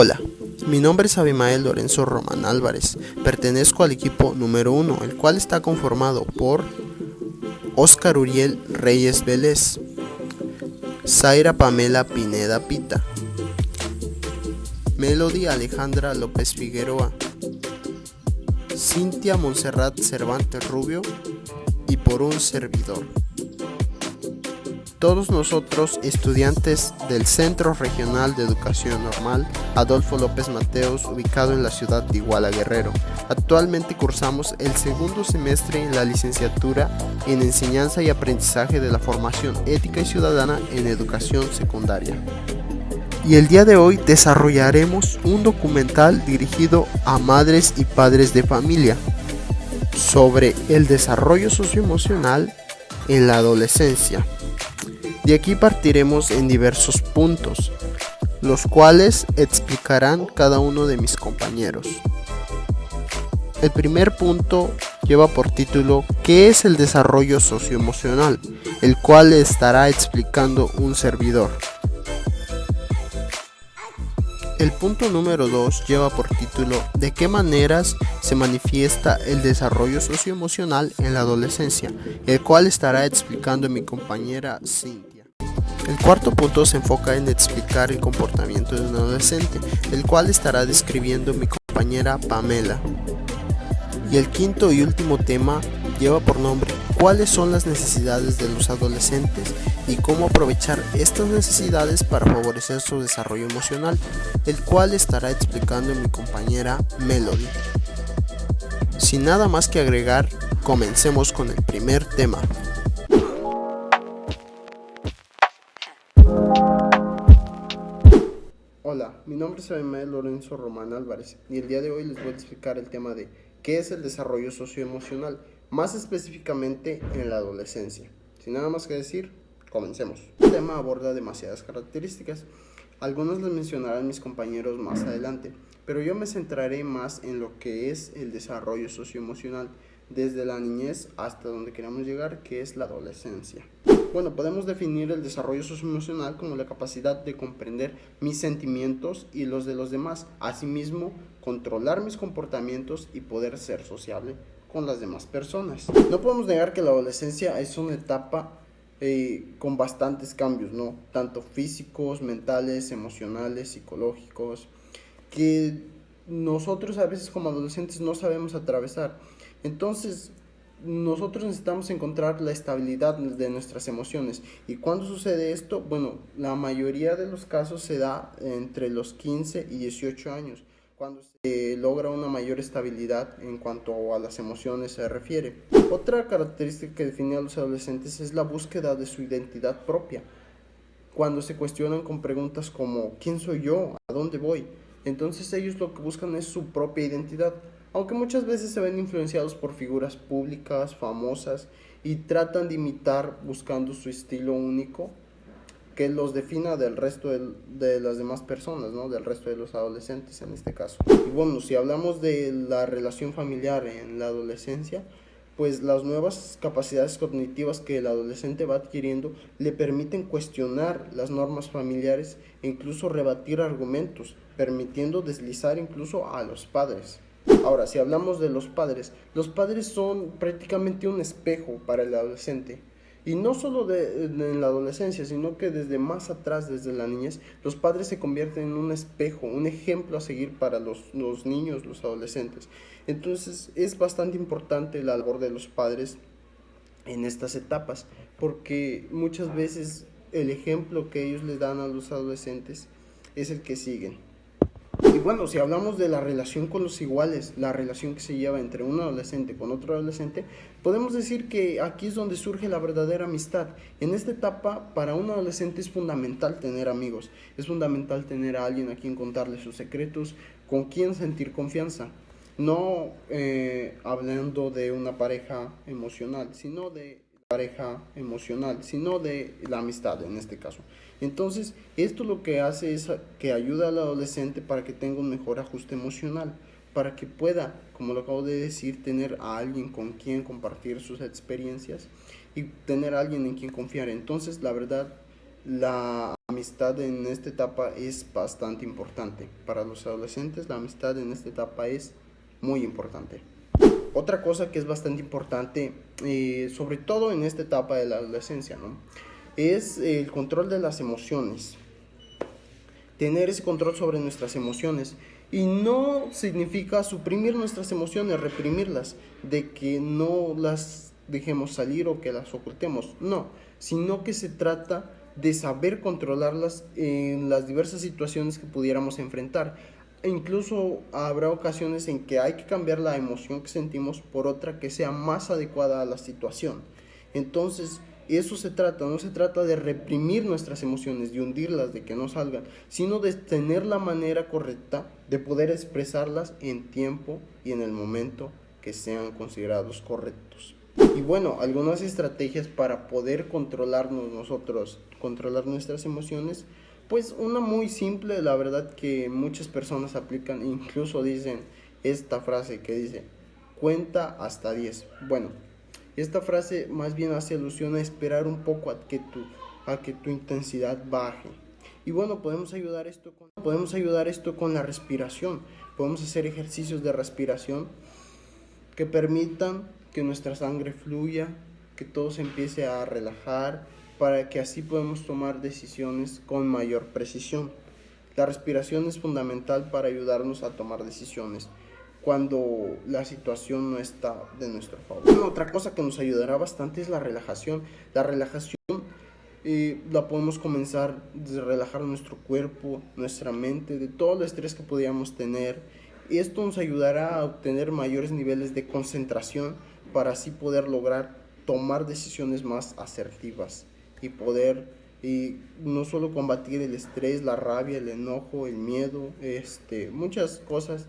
Hola, mi nombre es Abimael Lorenzo Román Álvarez, pertenezco al equipo número 1, el cual está conformado por Óscar Uriel Reyes Vélez, Zaira Pamela Pineda Pita, Melody Alejandra López Figueroa, Cintia Montserrat Cervantes Rubio y por un servidor. Todos nosotros, estudiantes del Centro Regional de Educación Normal Adolfo López Mateos, ubicado en la ciudad de Iguala, Guerrero. Actualmente cursamos el segundo semestre en la licenciatura en Enseñanza y Aprendizaje de la Formación Ética y Ciudadana en Educación Secundaria. Y el día de hoy desarrollaremos un documental dirigido a madres y padres de familia sobre el desarrollo socioemocional en la adolescencia. De aquí partiremos en diversos puntos, los cuales explicarán cada uno de mis compañeros. El primer punto lleva por título ¿qué es el desarrollo socioemocional?, el cual le estará explicando un servidor. El punto número 2 lleva por título ¿de qué maneras se manifiesta el desarrollo socioemocional en la adolescencia?, el cual estará explicando mi compañera Cintia. El cuarto punto se enfoca en explicar el comportamiento de un adolescente, el cual estará describiendo mi compañera Pamela. Y el quinto y último tema lleva por nombre ¿cuáles son las necesidades de los adolescentes y cómo aprovechar estas necesidades para favorecer su desarrollo emocional?, el cual estará explicando mi compañera Melody. Sin nada más que agregar, comencemos con el primer tema. Hola, mi nombre es Abimael Lorenzo Román Álvarez y el día de hoy les voy a explicar el tema de ¿qué es el desarrollo socioemocional?, más específicamente en la adolescencia. Sin nada más que decir, comencemos. El tema aborda demasiadas características, algunos les mencionarán mis compañeros más adelante, pero yo me centraré más en lo que es el desarrollo socioemocional, desde la niñez hasta donde queramos llegar, que es la adolescencia. Bueno, podemos definir el desarrollo socioemocional como la capacidad de comprender mis sentimientos y los de los demás, asimismo, controlar mis comportamientos y poder ser sociable con las demás personas. No podemos negar que la adolescencia es una etapa con bastantes cambios, ¿no? Tanto físicos, mentales, emocionales, psicológicos, que nosotros a veces como adolescentes no sabemos atravesar. Entonces, nosotros necesitamos encontrar la estabilidad de nuestras emociones. ¿Y cuándo sucede esto? Bueno, la mayoría de los casos se da entre los 15 y 18 años, cuando se logra una mayor estabilidad en cuanto a las emociones se refiere. Otra característica que define a los adolescentes es la búsqueda de su identidad propia, cuando se cuestionan con preguntas como ¿quién soy yo? ¿A dónde voy? Entonces ellos lo que buscan es su propia identidad, aunque muchas veces se ven influenciados por figuras públicas, famosas, y tratan de imitar buscando su estilo único que los defina del resto de las demás personas, ¿no? Del resto de los adolescentes en este caso. Y bueno, si hablamos de la relación familiar en la adolescencia, pues las nuevas capacidades cognitivas que el adolescente va adquiriendo le permiten cuestionar las normas familiares e incluso rebatir argumentos, permitiendo deslizar incluso a los padres. Ahora, si hablamos de los padres son prácticamente un espejo para el adolescente. Y no solo en la adolescencia, sino que desde más atrás, desde la niñez, los padres se convierten en un espejo, un ejemplo a seguir para los niños, los adolescentes. Entonces es bastante importante la labor de los padres en estas etapas, porque muchas veces el ejemplo que ellos le dan a los adolescentes es el que siguen. Y bueno, si hablamos de la relación con los iguales, la relación que se lleva entre un adolescente con otro adolescente, podemos decir que aquí es donde surge la verdadera amistad. En esta etapa, para un adolescente es fundamental tener amigos, es fundamental tener a alguien a quien contarle sus secretos, con quien sentir confianza. No hablando de una pareja emocional, sino de la amistad en este caso. Entonces, esto lo que hace es que ayuda al adolescente para que tenga un mejor ajuste emocional, para que pueda, como lo acabo de decir, tener a alguien con quien compartir sus experiencias y tener a alguien en quien confiar. Entonces, la verdad, la amistad en esta etapa es bastante importante. Para los adolescentes, la amistad en esta etapa es muy importante. Otra cosa que es bastante importante, sobre todo en esta etapa de la adolescencia, ¿no? Es el control de las emociones. Tener ese control sobre nuestras emociones. Y no significa suprimir nuestras emociones, reprimirlas, de que no las dejemos salir o que las ocultemos. No, sino que se trata de saber controlarlas en las diversas situaciones que pudiéramos enfrentar. E incluso habrá ocasiones en que hay que cambiar la emoción que sentimos por otra que sea más adecuada a la situación. Entonces, eso se trata, no se trata de reprimir nuestras emociones, de hundirlas, de que no salgan, sino de tener la manera correcta de poder expresarlas en tiempo y en el momento que sean considerados correctos. Y bueno, algunas estrategias para poder controlarnos nosotros, controlar nuestras emociones, pues una muy simple, la verdad que muchas personas aplican, incluso dicen esta frase que dice, cuenta hasta 10. Bueno, esta frase más bien hace alusión a esperar un poco a que tu intensidad baje. Y bueno, podemos ayudar esto con la respiración. Podemos hacer ejercicios de respiración que permitan que nuestra sangre fluya, que todo se empiece a relajar, para que así podamos tomar decisiones con mayor precisión. La respiración es fundamental para ayudarnos a tomar decisiones cuando la situación no está de nuestro favor. Bueno, otra cosa que nos ayudará bastante es la relajación. La relajación la podemos comenzar de relajar nuestro cuerpo, nuestra mente, de todo el estrés que podíamos tener. Y esto nos ayudará a obtener mayores niveles de concentración para así poder lograr tomar decisiones más asertivas y poder no solo combatir el estrés, la rabia, el enojo, el miedo, muchas cosas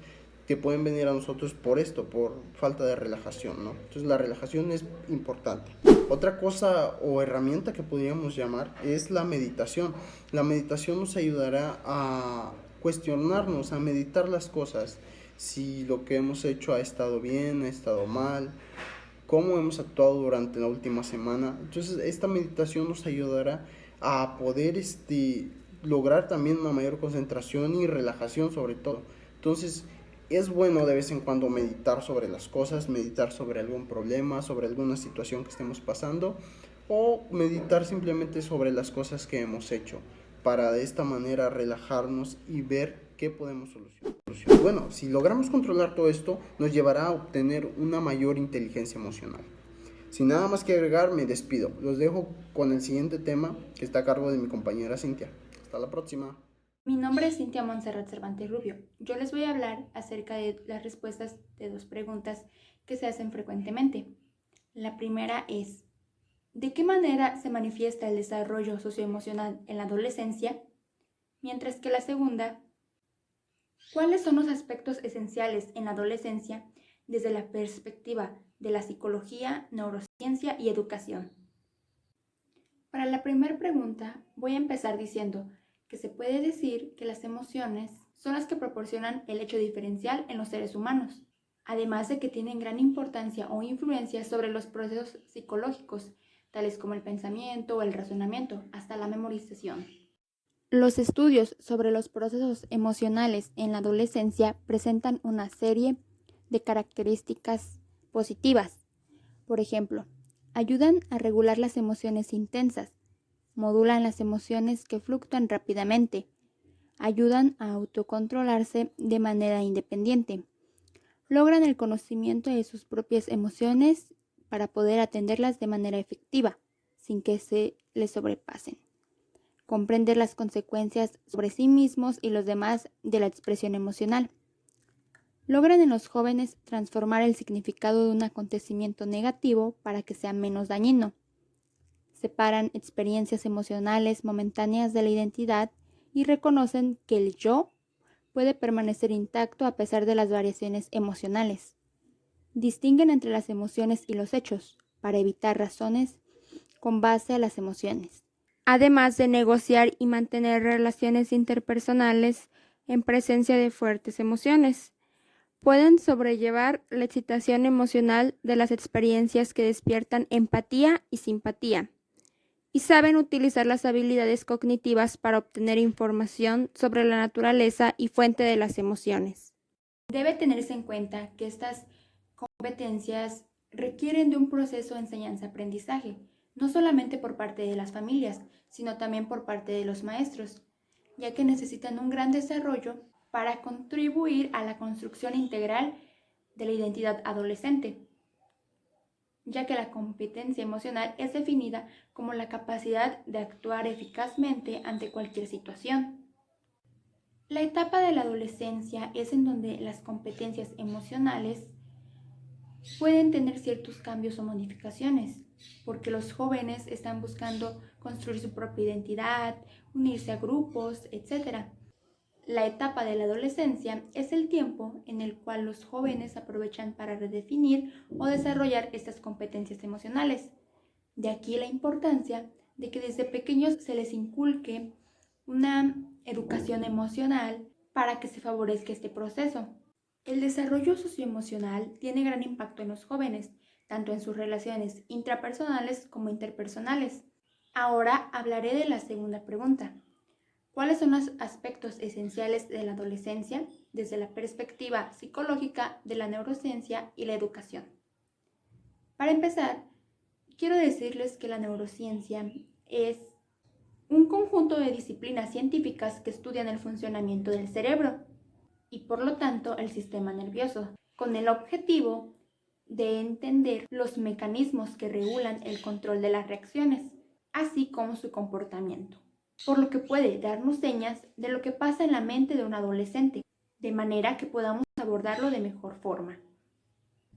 que pueden venir a nosotros por esto, por falta de relajación, ¿no? Entonces la relajación es importante. Otra cosa o herramienta que podríamos llamar es la meditación. La meditación nos ayudará a cuestionarnos, a meditar las cosas, si lo que hemos hecho ha estado bien, ha estado mal, cómo hemos actuado durante la última semana. Entonces esta meditación nos ayudará a poder lograr también una mayor concentración y relajación sobre todo. Entonces es bueno de vez en cuando meditar sobre las cosas, meditar sobre algún problema, sobre alguna situación que estemos pasando, o meditar simplemente sobre las cosas que hemos hecho, para de esta manera relajarnos y ver qué podemos solucionar. Bueno, si logramos controlar todo esto, nos llevará a obtener una mayor inteligencia emocional. Sin nada más que agregar, me despido. Los dejo con el siguiente tema que está a cargo de mi compañera Cintia. Hasta la próxima. Mi nombre es Cintia Montserrat Cervantes Rubio. Yo les voy a hablar acerca de las respuestas de dos preguntas que se hacen frecuentemente. La primera es, ¿de qué manera se manifiesta el desarrollo socioemocional en la adolescencia? Mientras que la segunda, ¿cuáles son los aspectos esenciales en la adolescencia desde la perspectiva de la psicología, neurociencia y educación? Para la primera pregunta, voy a empezar diciendo que se puede decir que las emociones son las que proporcionan el hecho diferencial en los seres humanos, además de que tienen gran importancia o influencia sobre los procesos psicológicos, tales como el pensamiento o el razonamiento, hasta la memorización. Los estudios sobre los procesos emocionales en la adolescencia presentan una serie de características positivas. Por ejemplo, ayudan a regular las emociones intensas, modulan las emociones que fluctúan rápidamente, ayudan a autocontrolarse de manera independiente, logran el conocimiento de sus propias emociones para poder atenderlas de manera efectiva, sin que se les sobrepasen, comprender las consecuencias sobre sí mismos y los demás de la expresión emocional. Logran en los jóvenes transformar el significado de un acontecimiento negativo para que sea menos dañino. Separan experiencias emocionales momentáneas de la identidad y reconocen que el yo puede permanecer intacto a pesar de las variaciones emocionales. Distinguen entre las emociones y los hechos para evitar razones con base a las emociones, además de negociar y mantener relaciones interpersonales en presencia de fuertes emociones. Pueden sobrellevar la excitación emocional de las experiencias que despiertan empatía y simpatía, y saben utilizar las habilidades cognitivas para obtener información sobre la naturaleza y fuente de las emociones. Debe tenerse en cuenta que estas competencias requieren de un proceso de enseñanza-aprendizaje, no solamente por parte de las familias, sino también por parte de los maestros, ya que necesitan un gran desarrollo para contribuir a la construcción integral de la identidad adolescente, ya que la competencia emocional es definida como la capacidad de actuar eficazmente ante cualquier situación. La etapa de la adolescencia es en donde las competencias emocionales pueden tener ciertos cambios o modificaciones, porque los jóvenes están buscando construir su propia identidad, unirse a grupos, etc. La etapa de la adolescencia es el tiempo en el cual los jóvenes aprovechan para redefinir o desarrollar estas competencias emocionales. De aquí la importancia de que desde pequeños se les inculque una educación emocional para que se favorezca este proceso. El desarrollo socioemocional tiene gran impacto en los jóvenes, tanto en sus relaciones intrapersonales como interpersonales. Ahora hablaré de la segunda pregunta. ¿Cuáles son los aspectos esenciales de la adolescencia desde la perspectiva psicológica de la neurociencia y la educación? Para empezar, quiero decirles que la neurociencia es un conjunto de disciplinas científicas que estudian el funcionamiento del cerebro y por lo tanto el sistema nervioso, con el objetivo de entender los mecanismos que regulan el control de las reacciones, así como su comportamiento, por lo que puede darnos señas de lo que pasa en la mente de un adolescente, de manera que podamos abordarlo de mejor forma.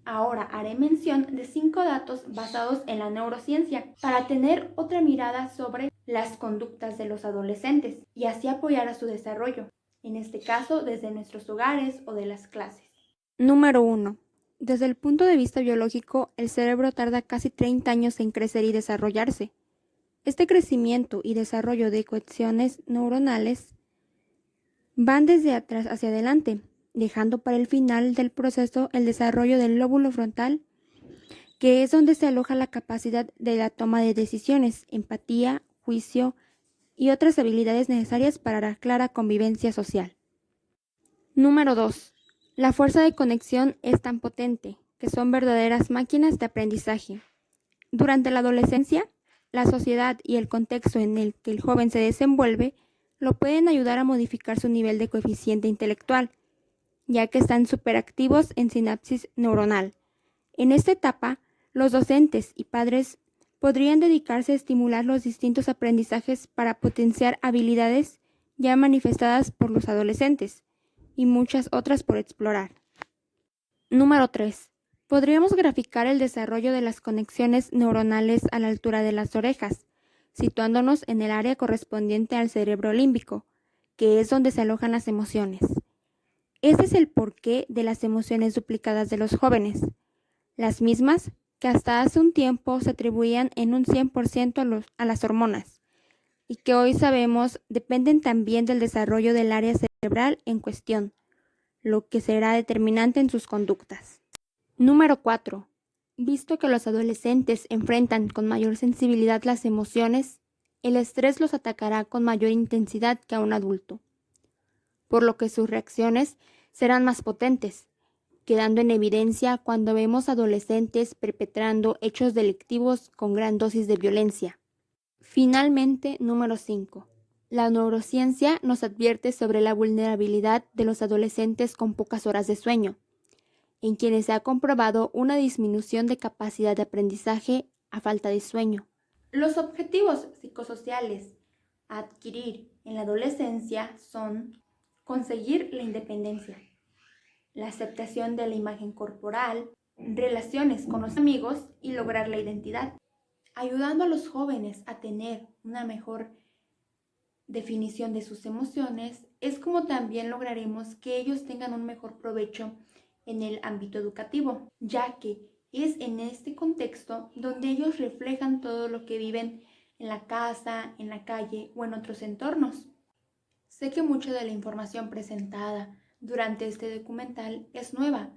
Ahora haré mención de 5 datos basados en la neurociencia para tener otra mirada sobre las conductas de los adolescentes y así apoyar a su desarrollo, en este caso desde nuestros hogares o de las clases. Número 1. Desde el punto de vista biológico, el cerebro tarda casi 30 años en crecer y desarrollarse. Este crecimiento y desarrollo de conexiones neuronales van desde atrás hacia adelante, dejando para el final del proceso el desarrollo del lóbulo frontal, que es donde se aloja la capacidad de la toma de decisiones, empatía, juicio y otras habilidades necesarias para la clara convivencia social. Número 2. La fuerza de conexión es tan potente que son verdaderas máquinas de aprendizaje. Durante la adolescencia, la sociedad y el contexto en el que el joven se desenvuelve lo pueden ayudar a modificar su nivel de coeficiente intelectual, ya que están superactivos en sinapsis neuronal. En esta etapa, los docentes y padres podrían dedicarse a estimular los distintos aprendizajes para potenciar habilidades ya manifestadas por los adolescentes y muchas otras por explorar. Número 3. Podríamos graficar el desarrollo de las conexiones neuronales a la altura de las orejas, situándonos en el área correspondiente al cerebro límbico, que es donde se alojan las emociones. Este es el porqué de las emociones duplicadas de los jóvenes, las mismas que hasta hace un tiempo se atribuían en un 100% a las hormonas, y que hoy sabemos dependen también del desarrollo del área cerebral en cuestión, lo que será determinante en sus conductas. Número 4. Visto que los adolescentes enfrentan con mayor sensibilidad las emociones, el estrés los atacará con mayor intensidad que a un adulto, por lo que sus reacciones serán más potentes, quedando en evidencia cuando vemos adolescentes perpetrando hechos delictivos con gran dosis de violencia. Finalmente, número 5. La neurociencia nos advierte sobre la vulnerabilidad de los adolescentes con pocas horas de sueño, en quienes se ha comprobado una disminución de capacidad de aprendizaje a falta de sueño. Los objetivos psicosociales a adquirir en la adolescencia son conseguir la independencia, la aceptación de la imagen corporal, relaciones con los amigos y lograr la identidad, ayudando a los jóvenes a tener una mejor definición de sus emociones. Es como también lograremos que ellos tengan un mejor provecho en el ámbito educativo, ya que es en este contexto donde ellos reflejan todo lo que viven en la casa, en la calle o en otros entornos. Sé que mucha de la información presentada durante este documental es nueva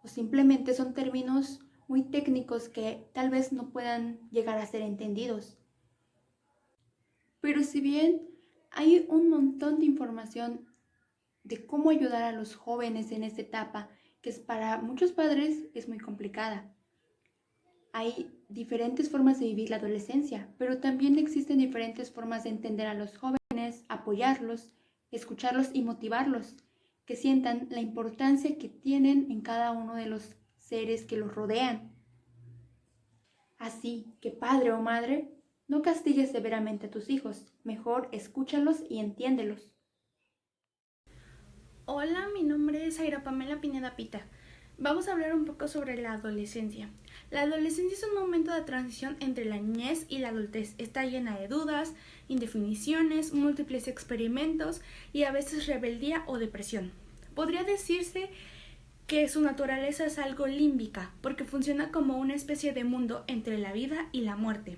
o simplemente son términos muy técnicos que tal vez no puedan llegar a ser entendidos. Pero si bien hay un montón de información de cómo ayudar a los jóvenes en esta etapa, que es para muchos padres es muy complicada. Hay diferentes formas de vivir la adolescencia, pero también existen diferentes formas de entender a los jóvenes, apoyarlos, escucharlos y motivarlos, que sientan la importancia que tienen en cada uno de los seres que los rodean. Así que padre o madre, no castigues severamente a tus hijos, mejor escúchalos y entiéndelos. Hola, mi nombre es Aira Pamela Pineda Pita. Vamos a hablar un poco sobre la adolescencia. La adolescencia es un momento de transición entre la niñez y la adultez. Está llena de dudas, indefiniciones, múltiples experimentos y a veces rebeldía o depresión. Podría decirse que su naturaleza es algo límbica, porque funciona como una especie de mundo entre la vida y la muerte.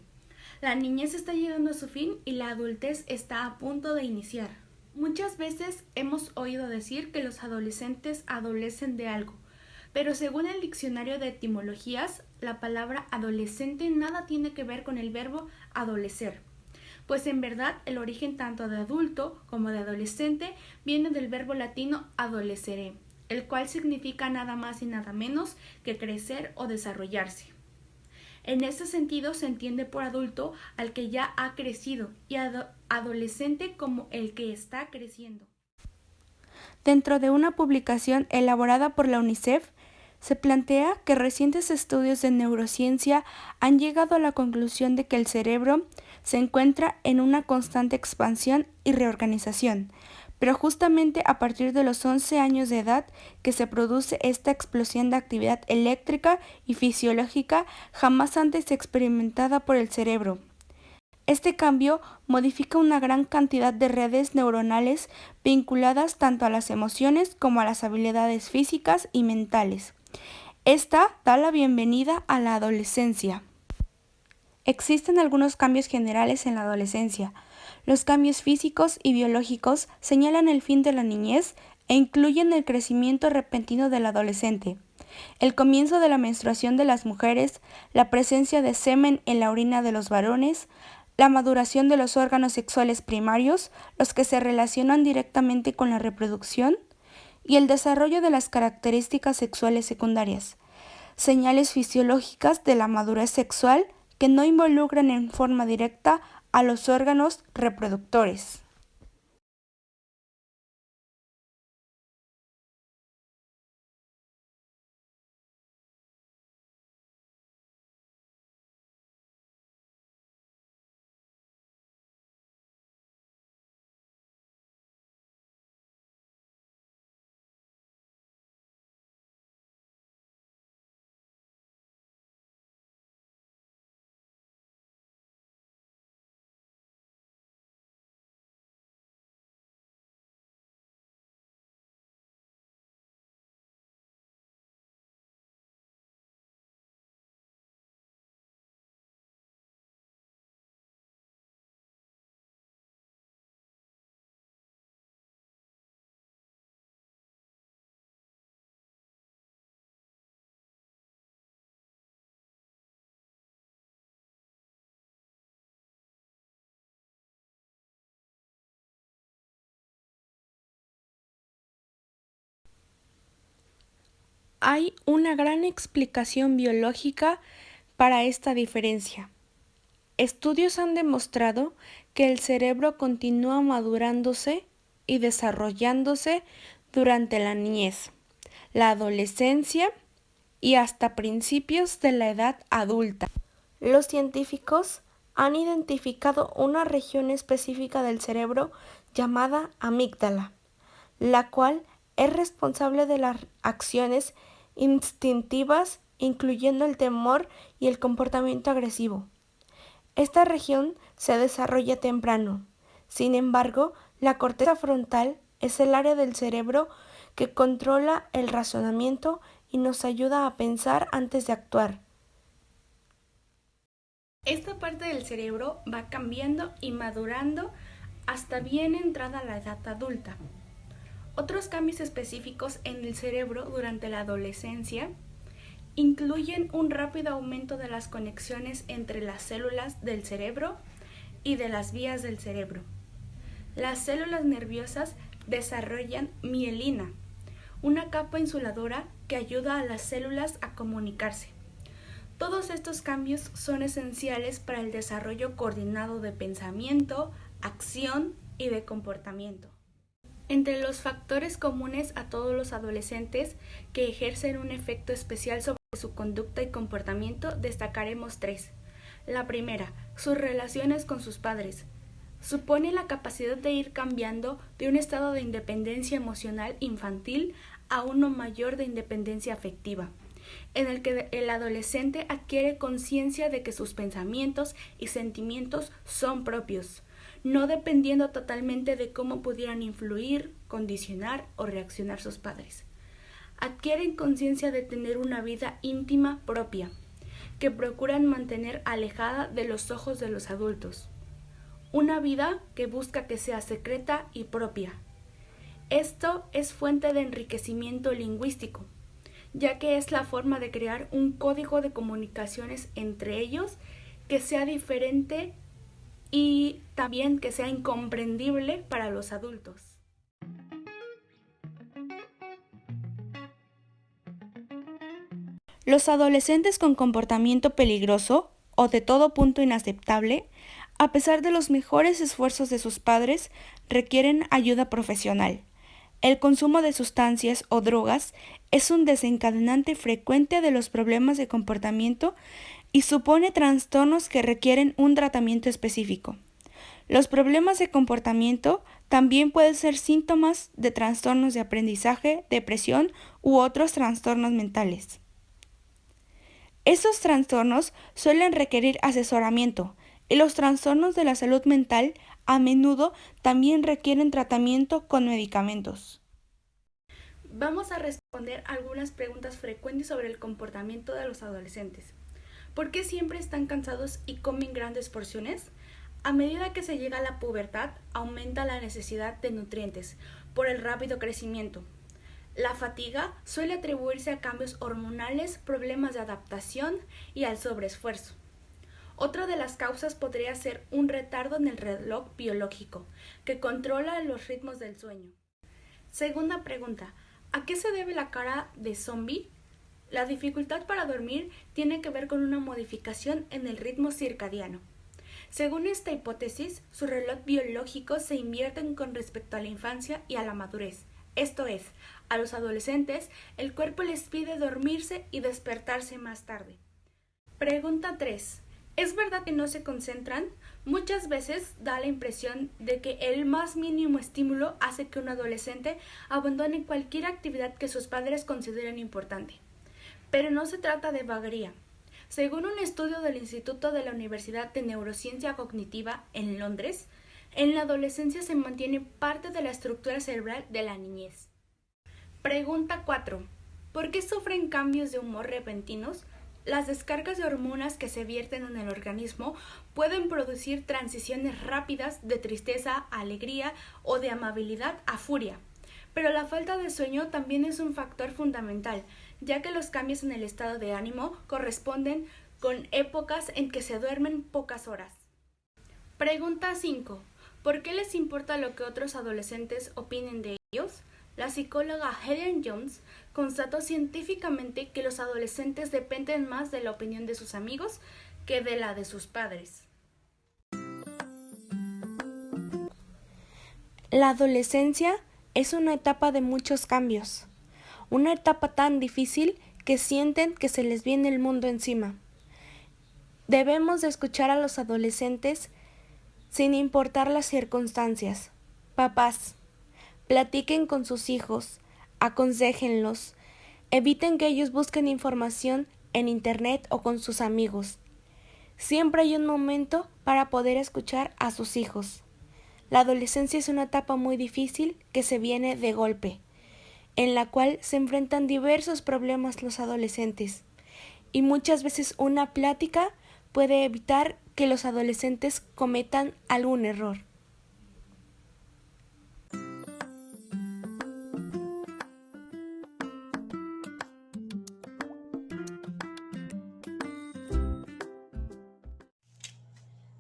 La niñez está llegando a su fin y la adultez está a punto de iniciar. Muchas veces hemos oído decir que los adolescentes adolecen de algo, pero según el diccionario de etimologías, la palabra adolescente nada tiene que ver con el verbo adolecer, pues en verdad el origen tanto de adulto como de adolescente viene del verbo latino adolescere, el cual significa nada más y nada menos que crecer o desarrollarse. En este sentido se entiende por adulto al que ya ha crecido y adolescente como el que está creciendo. Dentro de una publicación elaborada por la UNICEF, se plantea que recientes estudios de neurociencia han llegado a la conclusión de que el cerebro se encuentra en una constante expansión y reorganización, pero justamente a partir de los 11 años de edad que se produce esta explosión de actividad eléctrica y fisiológica jamás antes experimentada por el cerebro. Este cambio modifica una gran cantidad de redes neuronales vinculadas tanto a las emociones como a las habilidades físicas y mentales. Esta da la bienvenida a la adolescencia. Existen algunos cambios generales en la adolescencia. Los cambios físicos y biológicos señalan el fin de la niñez e incluyen el crecimiento repentino del adolescente, el comienzo de la menstruación de las mujeres, la presencia de semen en la orina de los varones, la maduración de los órganos sexuales primarios, los que se relacionan directamente con la reproducción, y el desarrollo de las características sexuales secundarias, señales fisiológicas de la madurez sexual que no involucran en forma directa a los órganos reproductores. Hay una gran explicación biológica para esta diferencia. Estudios han demostrado que el cerebro continúa madurándose y desarrollándose durante la niñez, la adolescencia y hasta principios de la edad adulta. Los científicos han identificado una región específica del cerebro llamada amígdala, la cual es responsable de las acciones instintivas, incluyendo el temor y el comportamiento agresivo. Esta región se desarrolla temprano. Sin embargo, la corteza frontal es el área del cerebro que controla el razonamiento y nos ayuda a pensar antes de actuar. Esta parte del cerebro va cambiando y madurando hasta bien entrada la edad adulta. Otros cambios específicos en el cerebro durante la adolescencia incluyen un rápido aumento de las conexiones entre las células del cerebro, y de las vías del cerebro. Las células nerviosas desarrollan mielina, una capa insuladora que ayuda a las células a comunicarse. Todos estos cambios son esenciales para el desarrollo coordinado de pensamiento, acción y de comportamiento. Entre los factores comunes a todos los adolescentes que ejercen un efecto especial sobre su conducta y comportamiento destacaremos 3. La primera, sus relaciones con sus padres. Supone la capacidad de ir cambiando de un estado de independencia emocional infantil a uno mayor de independencia afectiva, en el que el adolescente adquiere conciencia de que sus pensamientos y sentimientos son propios, no dependiendo totalmente de cómo pudieran influir, condicionar o reaccionar sus padres. Adquieren conciencia de tener una vida íntima propia, que procuran mantener alejada de los ojos de los adultos. Una vida que busca que sea secreta y propia. Esto es fuente de enriquecimiento lingüístico, ya que es la forma de crear un código de comunicaciones entre ellos que sea diferente y también que sea incomprendible para los adultos. Los adolescentes con comportamiento peligroso o de todo punto inaceptable, a pesar de los mejores esfuerzos de sus padres, requieren ayuda profesional. El consumo de sustancias o drogas es un desencadenante frecuente de los problemas de comportamiento y supone trastornos que requieren un tratamiento específico. Los problemas de comportamiento también pueden ser síntomas de trastornos de aprendizaje, depresión u otros trastornos mentales. Estos trastornos suelen requerir asesoramiento y los trastornos de la salud mental a menudo también requieren tratamiento con medicamentos. Vamos a responder algunas preguntas frecuentes sobre el comportamiento de los adolescentes. ¿Por qué siempre están cansados y comen grandes porciones? A medida que se llega a la pubertad, aumenta la necesidad de nutrientes por el rápido crecimiento. La fatiga suele atribuirse a cambios hormonales, problemas de adaptación y al sobreesfuerzo. Otra de las causas podría ser un retardo en el reloj biológico, que controla los ritmos del sueño. Segunda pregunta, ¿a qué se debe la cara de zombie? La dificultad para dormir tiene que ver con una modificación en el ritmo circadiano. Según esta hipótesis, su reloj biológico se invierte con respecto a la infancia y a la madurez. Esto es, a los adolescentes, el cuerpo les pide dormirse y despertarse más tarde. Pregunta 3. ¿Es verdad que no se concentran? Muchas veces da la impresión de que el más mínimo estímulo hace que un adolescente abandone cualquier actividad que sus padres consideren importante. Pero no se trata de vaguería. Según un estudio del Instituto de la Universidad de Neurociencia Cognitiva en Londres, en la adolescencia se mantiene parte de la estructura cerebral de la niñez. Pregunta 4. ¿Por qué sufren cambios de humor repentinos? Las descargas de hormonas que se vierten en el organismo pueden producir transiciones rápidas de tristeza a alegría o de amabilidad a furia. Pero la falta de sueño también es un factor fundamental, ya que los cambios en el estado de ánimo corresponden con épocas en que se duermen pocas horas. Pregunta 5. ¿Por qué les importa lo que otros adolescentes opinen de ellos? La psicóloga Helen Jones constató científicamente que los adolescentes dependen más de la opinión de sus amigos que de la de sus padres. La adolescencia es una etapa de muchos cambios, una etapa tan difícil que sienten que se les viene el mundo encima. Debemos de escuchar a los adolescentes sin importar las circunstancias. Papás, platiquen con sus hijos, aconséjenlos, eviten que ellos busquen información en internet o con sus amigos. Siempre hay un momento para poder escuchar a sus hijos. La adolescencia es una etapa muy difícil que se viene de golpe, en la cual se enfrentan diversos problemas los adolescentes, y muchas veces una plática puede evitar que los adolescentes cometan algún error.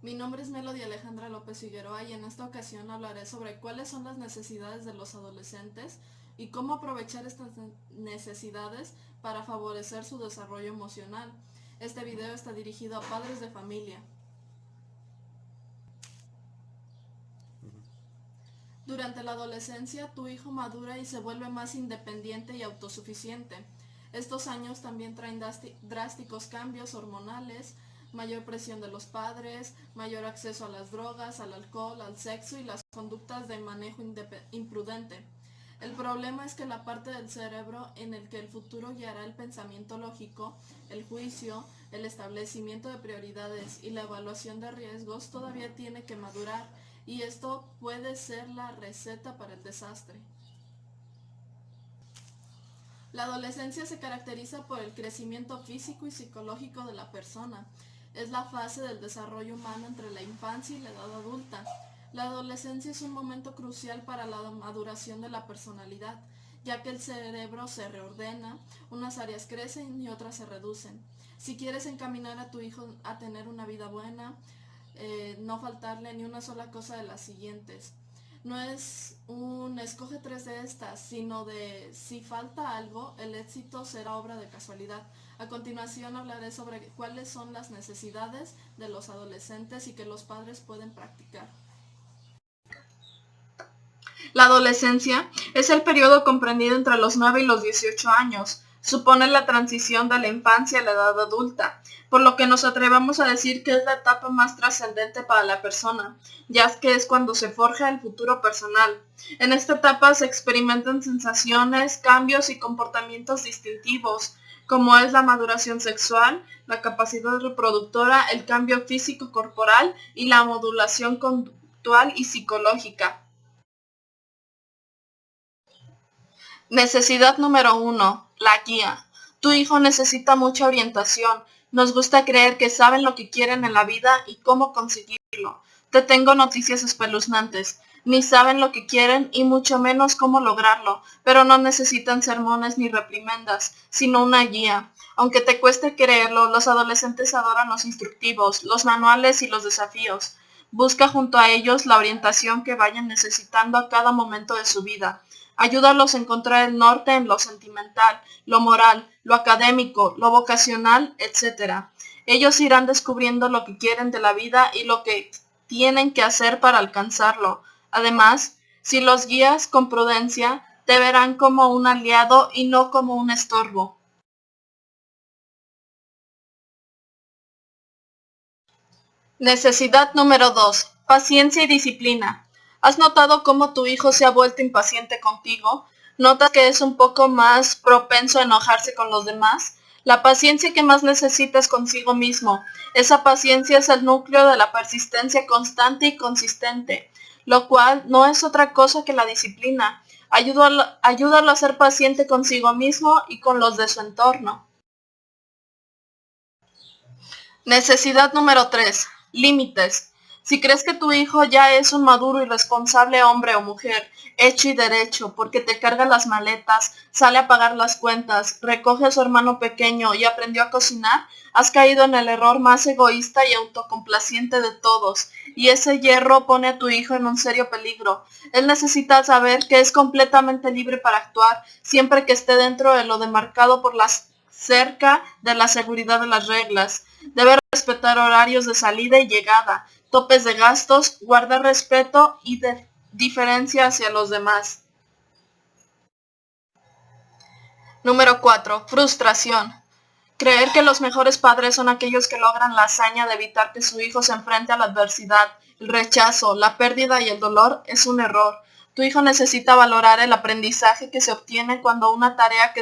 Mi nombre es Melody Alejandra López Figueroa y en esta ocasión hablaré sobre cuáles son las necesidades de los adolescentes y cómo aprovechar estas necesidades para favorecer su desarrollo emocional. Este video está dirigido a padres de familia. Durante la adolescencia, tu hijo madura y se vuelve más independiente y autosuficiente. Estos años también traen drásticos cambios hormonales, mayor presión de los padres, mayor acceso a las drogas, al alcohol, al sexo y las conductas de manejo imprudente. El problema es que la parte del cerebro en el que el futuro guiará el pensamiento lógico, el juicio, el establecimiento de prioridades y la evaluación de riesgos todavía tiene que madurar, y esto puede ser la receta para el desastre. La adolescencia se caracteriza por el crecimiento físico y psicológico de la persona. Es la fase del desarrollo humano entre la infancia y la edad adulta. La adolescencia es un momento crucial para la maduración de la personalidad, ya que el cerebro se reordena, unas áreas crecen y otras se reducen. Si quieres encaminar a tu hijo a tener una vida buena, no faltarle ni una sola cosa de las siguientes. No es un escoge 3 de estas, sino de si falta algo, el éxito será obra de casualidad. A continuación hablaré sobre cuáles son las necesidades de los adolescentes y que los padres pueden practicar. La adolescencia es el periodo comprendido entre los 9 y los 18 años. Supone la transición de la infancia a la edad adulta, por lo que nos atrevamos a decir que es la etapa más trascendente para la persona, ya que es cuando se forja el futuro personal. En esta etapa se experimentan sensaciones, cambios y comportamientos distintivos, como es la maduración sexual, la capacidad reproductora, el cambio físico corporal y la modulación conductual y psicológica. Necesidad número 1. La guía. Tu hijo necesita mucha orientación. Nos gusta creer que saben lo que quieren en la vida y cómo conseguirlo. Te tengo noticias espeluznantes. Ni saben lo que quieren y mucho menos cómo lograrlo, pero no necesitan sermones ni reprimendas, sino una guía. Aunque te cueste creerlo, los adolescentes adoran los instructivos, los manuales y los desafíos. Busca junto a ellos la orientación que vayan necesitando a cada momento de su vida. Ayúdalos a encontrar el norte en lo sentimental, lo moral, lo académico, lo vocacional, etc. Ellos irán descubriendo lo que quieren de la vida y lo que tienen que hacer para alcanzarlo. Además, si los guías con prudencia, te verán como un aliado y no como un estorbo. Necesidad número 2. Paciencia y disciplina. ¿Has notado cómo tu hijo se ha vuelto impaciente contigo? ¿Notas que es un poco más propenso a enojarse con los demás? La paciencia que más necesita es consigo mismo. Esa paciencia es el núcleo de la persistencia constante y consistente, lo cual no es otra cosa que la disciplina. Ayúdalo a ser paciente consigo mismo y con los de su entorno. Necesidad número 3. Límites. Si crees que tu hijo ya es un maduro y responsable hombre o mujer, hecho y derecho, porque te carga las maletas, sale a pagar las cuentas, recoge a su hermano pequeño y aprendió a cocinar, has caído en el error más egoísta y autocomplaciente de todos, y ese hierro pone a tu hijo en un serio peligro. Él necesita saber que es completamente libre para actuar, siempre que esté dentro de lo demarcado por la cerca de la seguridad de las reglas. Debe respetar horarios de salida y llegada, topes de gastos, guardar respeto y diferencia hacia los demás. Número 4. Frustración. Creer que los mejores padres son aquellos que logran la hazaña de evitar que su hijo se enfrente a la adversidad, el rechazo, la pérdida y el dolor es un error. Tu hijo necesita valorar el aprendizaje que se obtiene cuando una tarea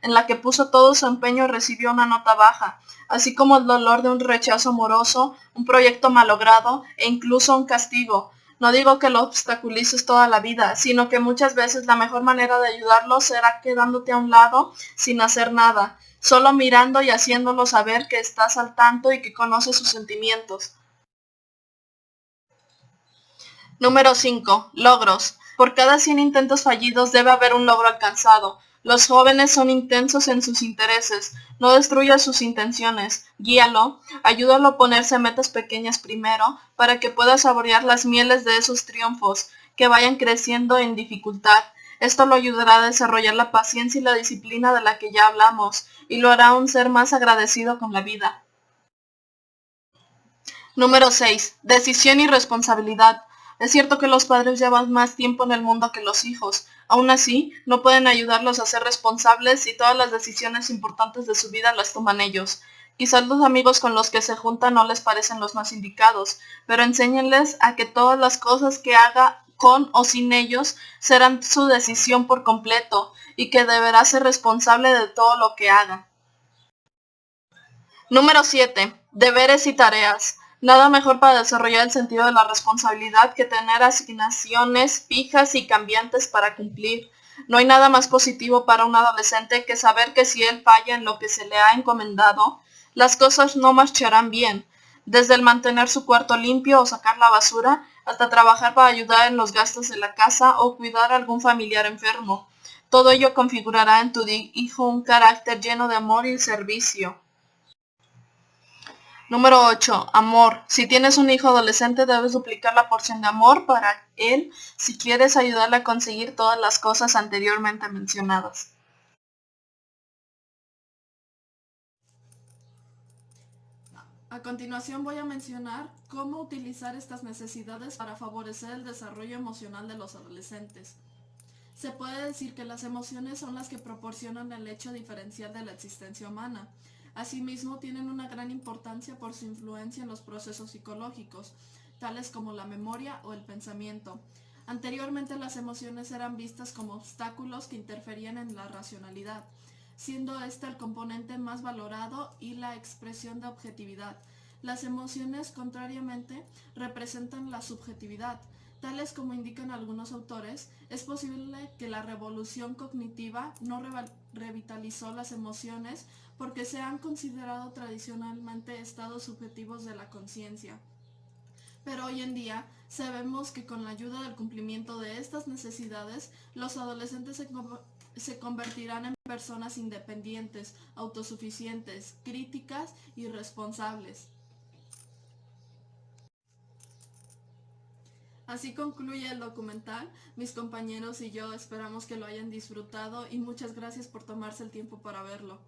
en la que puso todo su empeño recibió una nota baja, así como el dolor de un rechazo amoroso, un proyecto malogrado e incluso un castigo. No digo que lo obstaculices toda la vida, sino que muchas veces la mejor manera de ayudarlo será quedándote a un lado sin hacer nada, solo mirando y haciéndolo saber que estás al tanto y que conoces sus sentimientos. Número 5. Logros. Por cada 100 intentos fallidos debe haber un logro alcanzado. Los jóvenes son intensos en sus intereses. No destruyas sus intenciones. Guíalo. Ayúdalo a ponerse metas pequeñas primero para que pueda saborear las mieles de esos triunfos que vayan creciendo en dificultad. Esto lo ayudará a desarrollar la paciencia y la disciplina de la que ya hablamos, y lo hará un ser más agradecido con la vida. Número 6. Decisión y responsabilidad. Es cierto que los padres llevan más tiempo en el mundo que los hijos. Aún así, no pueden ayudarlos a ser responsables y todas las decisiones importantes de su vida las toman ellos. Quizás los amigos con los que se juntan no les parecen los más indicados, pero enséñenles a que todas las cosas que haga con o sin ellos serán su decisión por completo y que deberá ser responsable de todo lo que haga. Número 7. Deberes y tareas. Nada mejor para desarrollar el sentido de la responsabilidad que tener asignaciones fijas y cambiantes para cumplir. No hay nada más positivo para un adolescente que saber que si él falla en lo que se le ha encomendado, las cosas no marcharán bien. Desde el mantener su cuarto limpio o sacar la basura, hasta trabajar para ayudar en los gastos de la casa o cuidar a algún familiar enfermo. Todo ello configurará en tu hijo un carácter lleno de amor y servicio. Número 8. Amor. Si tienes un hijo adolescente, debes duplicar la porción de amor para él si quieres ayudarle a conseguir todas las cosas anteriormente mencionadas. A continuación voy a mencionar cómo utilizar estas necesidades para favorecer el desarrollo emocional de los adolescentes. Se puede decir que las emociones son las que proporcionan el hecho diferencial de la existencia humana. Asimismo, tienen una gran importancia por su influencia en los procesos psicológicos, tales como la memoria o el pensamiento. Anteriormente, las emociones eran vistas como obstáculos que interferían en la racionalidad, siendo este el componente más valorado y la expresión de objetividad. Las emociones, contrariamente, representan la subjetividad. Tales como indican algunos autores, es posible que la revolución cognitiva no revitalizó las emociones porque se han considerado tradicionalmente estados subjetivos de la conciencia. Pero hoy en día sabemos que con la ayuda del cumplimiento de estas necesidades, los adolescentes se convertirán en personas independientes, autosuficientes, críticas y responsables. Así concluye el documental. Mis compañeros y yo esperamos que lo hayan disfrutado y muchas gracias por tomarse el tiempo para verlo.